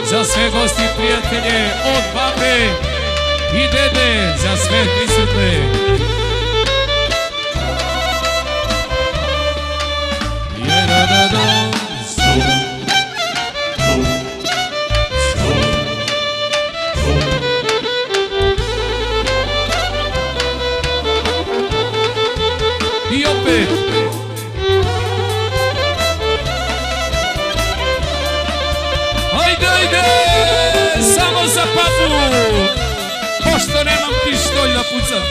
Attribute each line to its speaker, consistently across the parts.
Speaker 1: za sve gosti i prijatelje od babe i dede, za sve prisutne. I opet ajde, samo za papu, pošto nemam pištolj da pucam.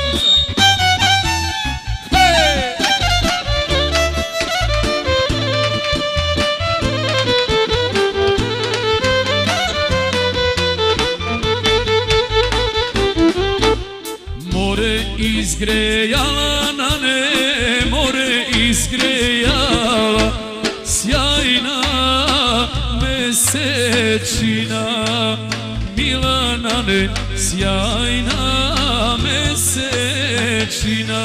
Speaker 1: More izgrejala na ne, more izgrejala, sjajna mesečina, Milanane, sjajna mesečina.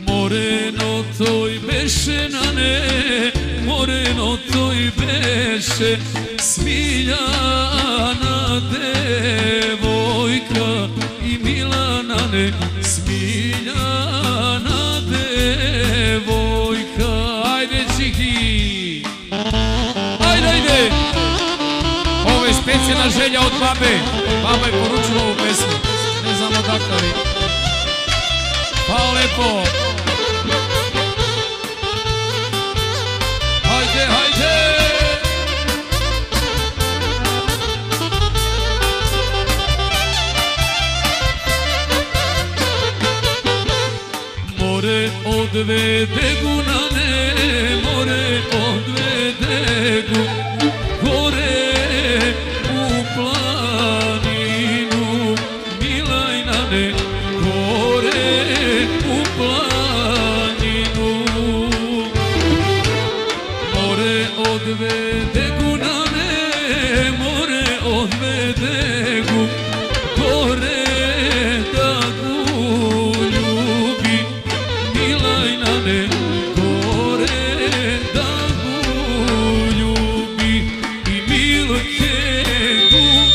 Speaker 1: Moreno toj beše na ne, moreno toj beše, smiljana devojka i Milanane, smiljana devojka. Ajde čiki, ajde. Ovo je specijalna želja od babe. Baba je poručila ovu pesmu, ne znam odakle li. Hvala lepo. Ajde. More odvede gu na ne, more odvede gu gore u planinu, Milajnane, gore u planinu. More odvede gu na ne, more odvede gu gore da gu ljubi, Milajnane, gore da gu ljubi. I Milke duš,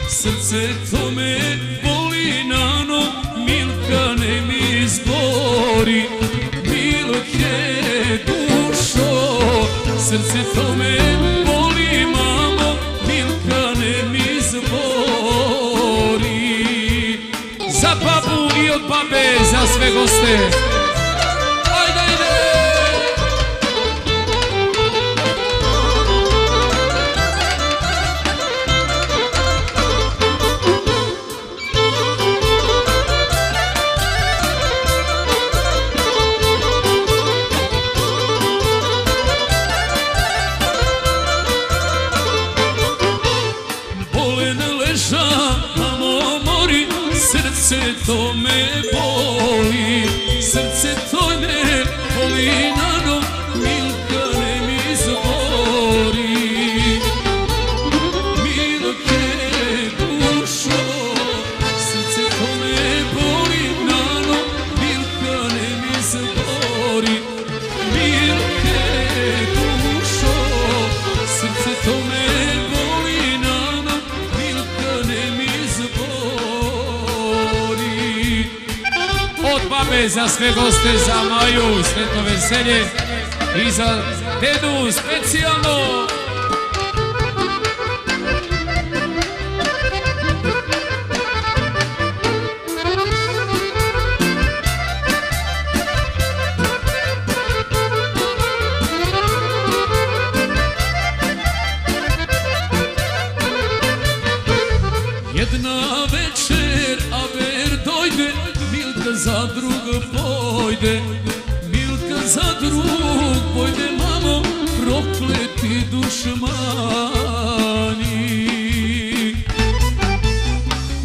Speaker 1: srce to me boli nano, Milkane mi zbori. Milke dušo, srce to me boli mamo, Milkane mi zbori. Za babu i od babe, za sve goste. Srce to me boli, srce to me boli nano, Milkane mi zbori. Milke dušo, srce to me boli nano, Milkane mi zbori. Milke dušo, srce to me boli nano, Milkane mi zbori. Od babe za sve goste, za Maju sretno veselje i za dedu specijalno. Jedna večer, a ver dojde, Milka za drug pojde, Milka za drug pojde, mamo, prokleti dušmani.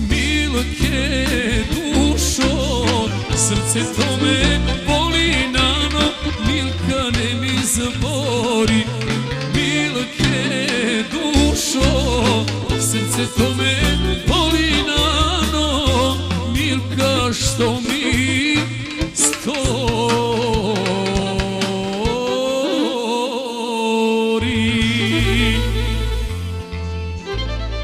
Speaker 1: Milke dušo, srce to me boli nano, Milkane mi zbori. Milke dušo, srce to me